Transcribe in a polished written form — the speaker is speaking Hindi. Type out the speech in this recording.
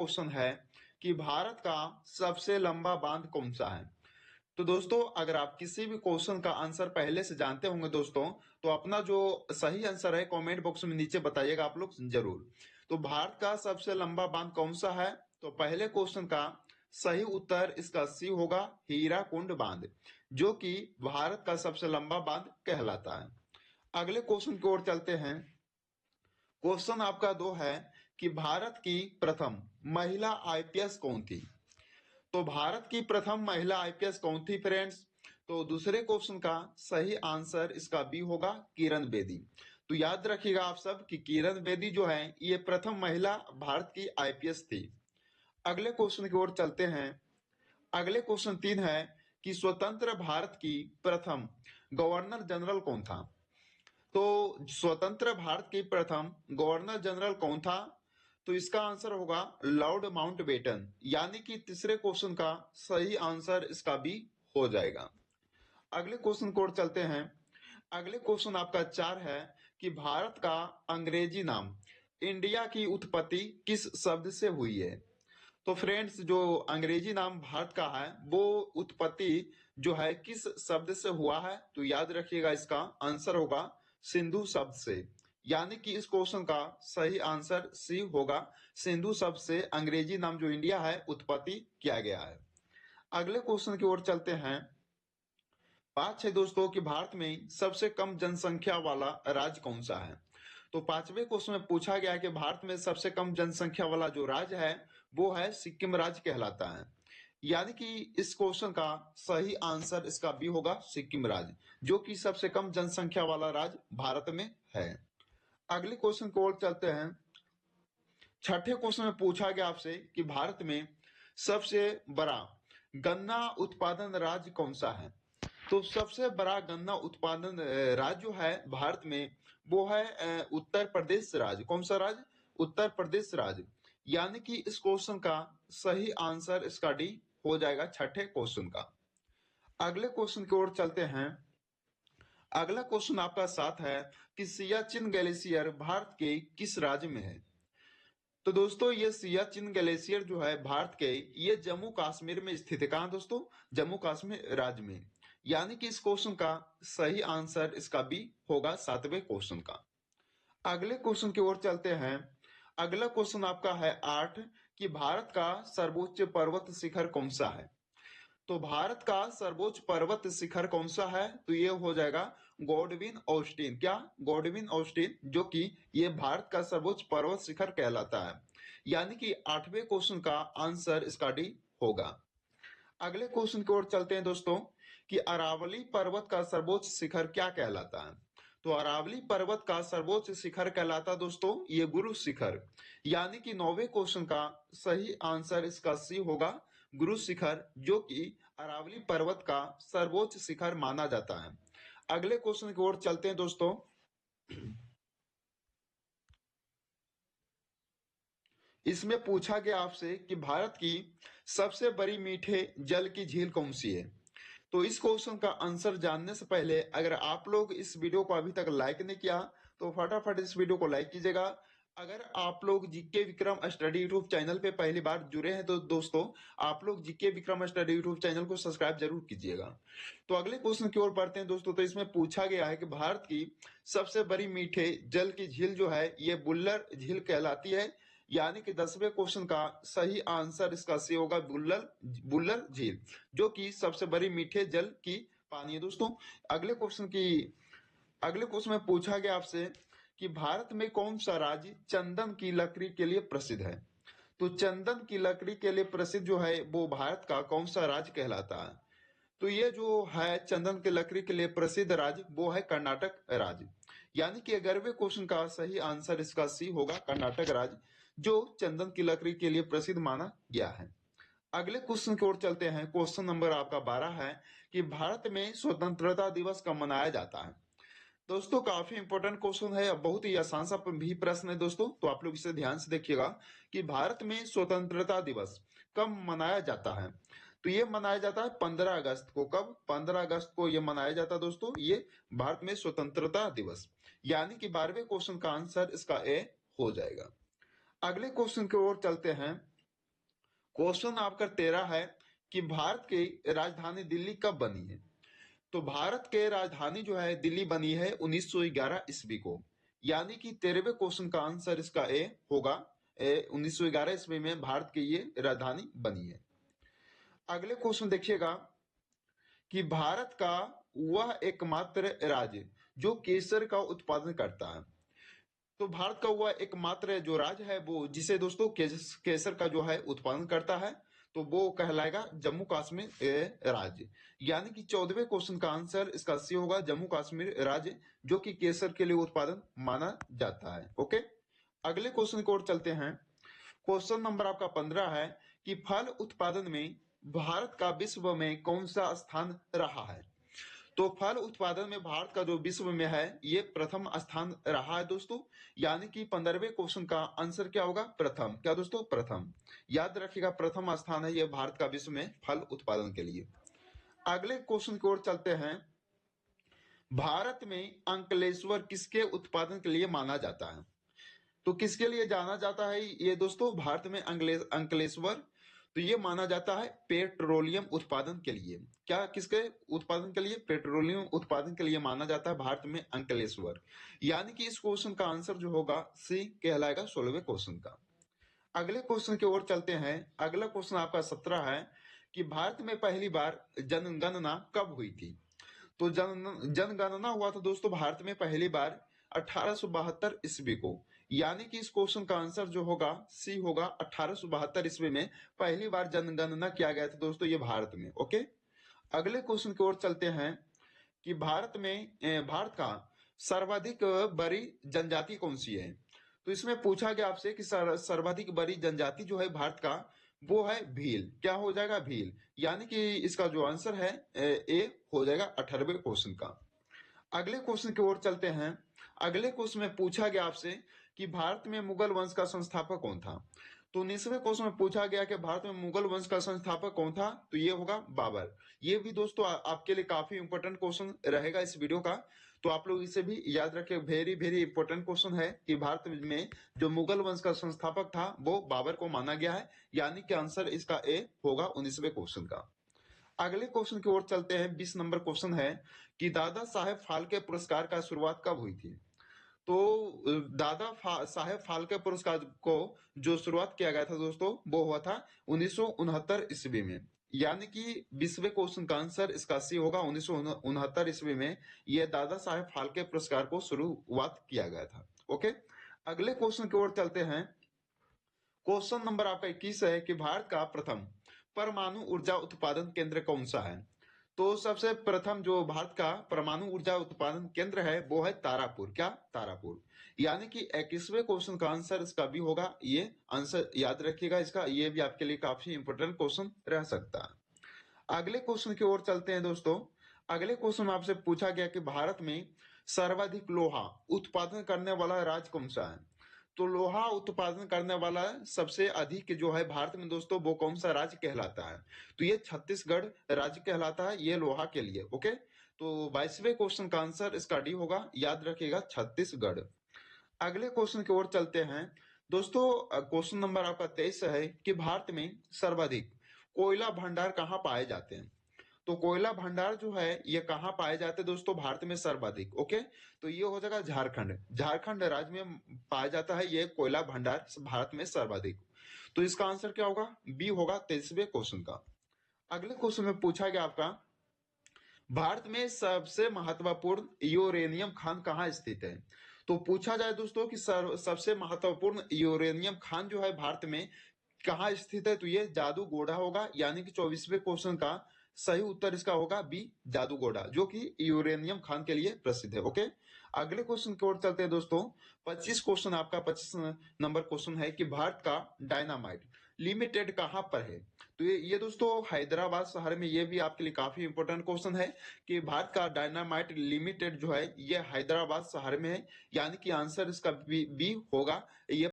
क्वेश्चन है कि भारत का सबसे लंबा बांध कौन सा है। तो दोस्तों अगर आप किसी भी क्वेश्चन का आंसर पहले से जानते होंगे दोस्तों, तो अपना जो सही आंसर है कमेंट बॉक्स में नीचे बताइएगा आप लोग जरूर। तो भारत का सबसे लंबा बांध कौन सा है, तो पहले क्वेश्चन का सही उत्तर इसका सी होगा, हीराकुंड बांध, जो कि भारत का सबसे लंबा बांध कहलाता है। अगले क्वेश्चन की ओर चलते हैं। क्वेश्चन आपका दो है कि भारत की प्रथम महिला आईपीएस कौन थी। तो भारत की प्रथम महिला आईपीएस कौन थी फ्रेंड्स। तो दूसरे क्वेश्चन का सही आंसर इसका बी होगा, किरण बेदी। तो याद रखिएगा आप सब कि किरण बेदी जो है ये प्रथम महिला भारत की आईपीएस थी। अगले क्वेश्चन की ओर चलते हैं। अगले क्वेश्चन तीन है कि स्वतंत्र भारत की प्रथम गवर्नर जनरल कौन था। तो स्वतंत्र भारत की प्रथम गवर्नर जनरल कौन था, तो इसका आंसर होगा लॉर्ड माउंटबेटन, यानी कि तीसरे क्वेश्चन का सही आंसर इसका बी हो जाएगा। अगले क्वेश्चन को ओर चलते हैं। अगले क्वेश्चन आपका चार है कि भारत का अंग्रेजी नाम इंडिया की उत्पत्ति किस शब्द से हुई है। तो फ्रेंड्स जो अंग्रेजी नाम भारत का है वो उत्पत्ति जो है किस शब्द से हुआ है, तो याद रखिएगा इसका आंसर होगा सिंधु शब्द से, यानी कि इस क्वेश्चन का सही आंसर सी होगा, सिंधु शब्द से अंग्रेजी नाम जो इंडिया है उत्पत्ति किया गया है। अगले क्वेश्चन की ओर चलते हैं। पांच है दोस्तों कि भारत में सबसे कम जनसंख्या वाला राज्य कौन सा है। तो पांचवें क्वेश्चन में पूछा गया है कि भारत में सबसे कम जनसंख्या वाला जो राज्य है वो है सिक्किम राज्य कहलाता है, यानी कि इस क्वेश्चन का सही आंसर इसका बी होगा, सिक्किम राज्य, जो कि सबसे कम जनसंख्या वाला राज्य भारत में है। अगले क्वेश्चन की ओर चलते हैं। छठे क्वेश्चन में पूछा गया आपसे कि भारत में सबसे बड़ा गन्ना उत्पादन राज्य कौन सा है। तो सबसे बड़ा गन्ना उत्पादन राज्य जो है भारत में वो है उत्तर प्रदेश राज्य। कौन सा राज्य, उत्तर प्रदेश राज्य, यानी कि इस क्वेश्चन का सही आंसर इसका डी हो जाएगा छठे क्वेश्चन का। अगले क्वेश्चन की ओर चलते हैं। अगला क्वेश्चन आपका साथ है कि सियाचिन ग्लेशियर भारत के किस राज्य में है। तो दोस्तों ये सियाचिन ग्लेशियर जो है भारत के ये जम्मू कश्मीर में स्थित है। कहाँ दोस्तों, जम्मू कश्मीर राज्य में, यानी कि इस क्वेश्चन का सही आंसर इसका बी होगा सातवें क्वेश्चन का। अगले क्वेश्चन की ओर चलते हैं। अगला क्वेश्चन आपका है आठ कि भारत का सर्वोच्च पर्वत शिखर कौन सा है। तो भारत का सर्वोच्च पर्वत शिखर कौन सा है, तो ये हो जाएगा गॉडविन ऑस्टिन। क्या, गॉडविन ऑस्टिन, जो कि ये भारत का सर्वोच्च पर्वत शिखर कहलाता है, यानी कि आठवें क्वेश्चन का आंसर इसका डी होगा। अगले क्वेश्चन की ओर चलते हैं दोस्तों कि अरावली पर्वत का सर्वोच्च शिखर क्या कहलाता है। तो अरावली पर्वत का सर्वोच्च शिखर कहलाता दोस्तों ये गुरु शिखर, यानी कि नौवे क्वेश्चन का सही आंसर इसका सी होगा, गुरु शिखर, जो कि अरावली पर्वत का सर्वोच्च शिखर माना जाता है। अगले क्वेश्चन की ओर चलते हैं दोस्तों। इसमें पूछा गया आपसे कि भारत की सबसे बड़ी मीठे जल की झील कौन सी है। तो इस क्वेश्चन का आंसर जानने से पहले अगर आप लोग इस वीडियो को अभी तक लाइक नहीं किया तो फटाफट इस वीडियो को लाइक कीजिएगा। अगर आप लोग GK Vikram study YouTube channel पे पहली बार जुड़े हैं तो दोस्तों आप लोग GK Vikram study YouTube channel को सब्सक्राइब जरूर कीजिएगा। तो अगले क्वेश्चन की ओर बढ़ते हैं दोस्तों। तो इसमें पूछा गया है कि भारत की सबसे बड़ी मीठे जल की झील जो है ये बुल्लर झील कहलाती है, यानी कि 10वें क्वेश्चन का सही आंसर इसका सी होगा बुल्लर बुल्लर झील, जो कि सबसे बड़ी मीठे जल की पानी है दोस्तों। अगले क्वेश्चन में पूछा गया आपसे कि भारत में कौन सा राज्य चंदन की लकड़ी के लिए प्रसिद्ध है। तो चंदन की लकड़ी के लिए प्रसिद्ध जो है वो भारत का कौन सा राज्य कहलाता है। तो ये जो है चंदन की लकड़ी के लिए प्रसिद्ध राज्य वो है कर्नाटक राज्य, यानी कि 11वें क्वेश्चन का सही आंसर इसका सी होगा, कर्नाटक राज्य, जो चंदन की लकड़ी के लिए प्रसिद्ध माना गया है। अगले क्वेश्चन की ओर चलते हैं। क्वेश्चन नंबर आपका 12 है कि भारत में स्वतंत्रता दिवस कब मनाया जाता है। दोस्तों काफी इंपॉर्टेंट क्वेश्चन है, बहुत ही आसान सा भी प्रश्न है दोस्तों, तो आप लोग इसे ध्यान से देखिएगा कि भारत में स्वतंत्रता दिवस कब मनाया जाता है। तो ये मनाया जाता है 15 अगस्त को। कब, 15 अगस्त को ये मनाया जाता है दोस्तों, ये भारत में स्वतंत्रता दिवस, यानी कि 12वें क्वेश्चन का आंसर इसका ए हो जाएगा। अगले क्वेश्चन की ओर चलते हैं। क्वेश्चन आपका 13 है कि भारत की राजधानी दिल्ली कब बनी है? तो भारत के राजधानी जो है दिल्ली बनी है 1911 ईस्वी को। यानी कि 13वें क्वेश्चन का आंसर इसका ए होगा। 1911 ईस्वी में भारत की ये राजधानी बनी है। अगले क्वेश्चन देखिएगा कि भारत का वह एकमात्र राज्य जो केसर का उत्पादन करता है। तो भारत का वह एकमात्र जो राज्य है वो जिसे दोस्तों केसर का जो है उत्पादन करता है, तो वो कहलाएगा जम्मू कश्मीर राज्य। यानी कि 14वें क्वेश्चन का आंसर इसका सी होगा, जम्मू कश्मीर राज्य जो कि केसर के लिए उत्पादन माना जाता है। ओके, अगले क्वेश्चन की ओर चलते हैं। क्वेश्चन नंबर आपका 15 है कि फल उत्पादन में भारत का विश्व में कौन सा स्थान रहा है? तो फल उत्पादन में भारत का जो विश्व में है ये प्रथम स्थान रहा है दोस्तों। यानी कि 15वें क्वेश्चन का आंसर क्या होगा? प्रथम। क्या दोस्तों? प्रथम। याद रखिएगा, प्रथम स्थान है ये भारत का विश्व में फल उत्पादन के लिए। अगले क्वेश्चन की ओर चलते हैं। भारत में अंकलेश्वर किसके उत्पादन के लिए माना जाता है? तो किसके लिए जाना जाता है ये दोस्तों? भारत में अंकलेश्वर तो ये माना जाता है पेट्रोलियम उत्पादन के लिए। क्या किसके उत्पादन के लिए? पेट्रोलियम उत्पादन के लिए माना जाता है भारत में अंकलेश्वर। यानी कि इस क्वेश्चन का आंसर जो होगा सी कहलाएगा 16वें क्वेश्चन का। अगले क्वेश्चन की ओर चलते हैं। अगला क्वेश्चन आपका 17 है कि भारत में पहली बार जनगणना कब हुई थी? तो जनगणना हुआ था दोस्तों भारत में पहली बार 1872 ईस्वी को। यानी कि इस क्वेश्चन का आंसर जो होगा सी होगा, 1872 ईस्वी में पहली बार जनगणना किया गया था दोस्तों ये भारत में। ओके, अगले क्वेश्चन की ओर चलते हैं कि भारत का सर्वाधिक बड़ी जनजाति कौन सी है? तो इसमें पूछा गया आपसे कि सर्वाधिक बड़ी जनजाति जो है भारत का वो है भील। क्या हो जाएगा? भील। यानी कि इसका जो आंसर है ए हो जाएगा 18वें क्वेश्चन का। अगले क्वेश्चन की ओर चलते हैं। अगले क्वेश्चन में पूछा गया आपसे कि भारत में मुगल वंश का संस्थापक कौन था? तो 19वें क्वेश्चन में पूछा गया कि भारत में मुगल वंश का संस्थापक कौन था? तो ये होगा बाबर। ये भी दोस्तों आपके लिए काफी इंपॉर्टेंट क्वेश्चन रहेगा इस वीडियो का, तो आप लोग इसे भी याद रखें। वेरी वेरी इंपॉर्टेंट क्वेश्चन है कि भारत में जो मुगल वंश का संस्थापक था वो बाबर को माना गया है। यानी कि आंसर इसका ए होगा 19वें क्वेश्चन का। अगले क्वेश्चन की ओर चलते हैं। 20 नंबर क्वेश्चन है कि दादा साहेब फाल्के पुरस्कार का शुरुआत कब हुई थी? तो साहेब फाल्के पुरस्कार को जो शुरुआत किया गया था दोस्तों वो हुआ था 1969 ईस्वी में। यानी कि 20वें क्वेश्चन का आंसर इसका सी होगा, 1969 ईस्वी में यह दादा साहेब फाल्के पुरस्कार को शुरुआत किया गया था। ओके, अगले क्वेश्चन की ओर चलते हैं। क्वेश्चन नंबर आपका 21 है कि भारत का प्रथम परमाणु ऊर्जा उत्पादन केंद्र कौन सा है? तो सबसे प्रथम जो भारत का परमाणु ऊर्जा उत्पादन केंद्र है वो है तारापुर। क्या? तारापुर। यानी कि 21वें क्वेश्चन का आंसर इसका भी होगा ये आंसर। याद रखिएगा इसका, ये भी आपके लिए काफी इंपोर्टेंट क्वेश्चन रह सकता है। अगले क्वेश्चन की ओर चलते हैं दोस्तों। अगले क्वेश्चन में आपसे पूछा गया कि भारत में सर्वाधिक लोहा उत्पादन करने वाला राज्य कौन सा है? तो लोहा उत्पादन करने वाला सबसे अधिक जो है भारत में दोस्तों वो कौन सा राज्य कहलाता है? तो ये छत्तीसगढ़ राज्य कहलाता है ये लोहा के लिए। ओके, तो 22वें क्वेश्चन का आंसर इसका डी होगा। याद रखिएगा, छत्तीसगढ़। अगले क्वेश्चन की ओर चलते हैं दोस्तों। क्वेश्चन नंबर आपका 23 है कि भारत में सर्वाधिक कोयला भंडार कहाँ पाए जाते हैं? तो कोयला भंडार जो है ये कहाँ पाए जाते हैं दोस्तों? भारत में सर्वाधिक। ओके, तो ये हो जाएगा झारखंड। झारखंड राज्य में पाया जाता है ये कोयला भंडार भारत में सर्वाधिक। तो इसका आंसर क्या होगा? बी होगा 23वें क्वेश्चन का। अगले क्वेश्चन में पूछा गया आपका भारत में सबसे महत्वपूर्ण यूरेनियम खान कहाँ स्थित है? तो पूछा जाए दोस्तों कि सबसे महत्वपूर्ण यूरेनियम खान जो है भारत में कहाँ स्थित है? तो ये जादूगोड़ा होगा। यानी कि 24वें क्वेश्चन का सही उत्तर इसका होगा बी, जादूगोड़ा, जो कि यूरेनियम खान के लिए प्रसिद्ध है। ओके, अगले क्वेश्चन की ओर चलते हैं दोस्तों। 25 क्वेश्चन आपका 25 नंबर क्वेश्चन है कि भारत का डायनामाइट लिमिटेड कहाँ पर है? तो ये दोस्तों हैदराबाद शहर में। ये भी आपके लिए काफी इंपॉर्टेंट क्वेश्चन है कि भारत का डायनामाइट लिमिटेड जो है ये हैदराबाद शहर में है। यानी कि आंसर इसका बी होगा। ये